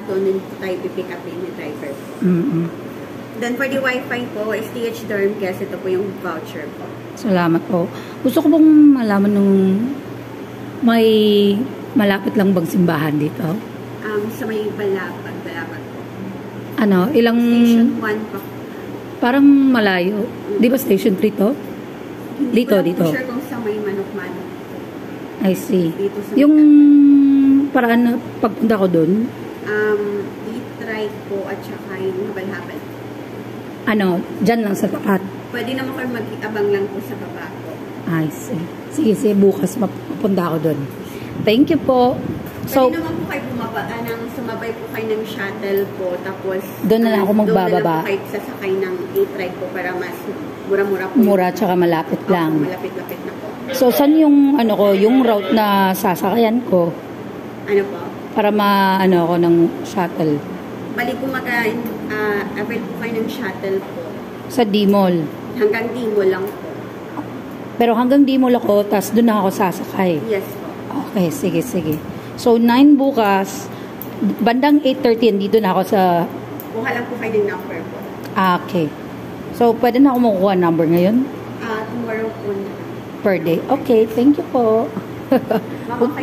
doon po tayo pipick upin ni driver. Then for the Wi-Fi po, STH Dorm Guest, ito po yung voucher po. Salamat po. Gusto ko pong malaman nung may malapit lang bang simbahan dito? Sa may Balapan po. Ano, ilang... Station 1 po. Parang malayo. Di ba Station 3 to? Hindi dito. ko sure kung sa may Manok-Manok. I see. Dito sa yung paraan na pagpunta ko dun? E-Try po at saka yung Haban-Haban. Ano, dyan lang sa tapat. Pwede naman kayo mag-abang lang po sa baba po. I see. Sige, bukas mapunta ako dun. Thank you po. So, pwede naman po kayo bumaba, sumabay po kayo ng shuttle po, tapos doon na lang ako magbababa. Doon na lang po kayo sasakay ng E-Try po para mas mura-mura po. Mura tsaka malapit lang. Malapit-lapit na po. So, saan yung, yung route na sasakayan ko? Ano po? Para ako ng shuttle. Balik po avail po kayo ng shuttle po. Sa D-Mall. Hanggang D-Mall lang po. Pero hanggang D-Mall ako, tas doon na ako sasakay. Yes po. Okay, sige. So, 9 bukas, bandang 8:30, dito na ako sa... Kuha lang po kayo ng number po. Okay. So, pwede na ako makukuha number ngayon? Tomorrow po na. Per day. Okay, thank you po. Baka kayo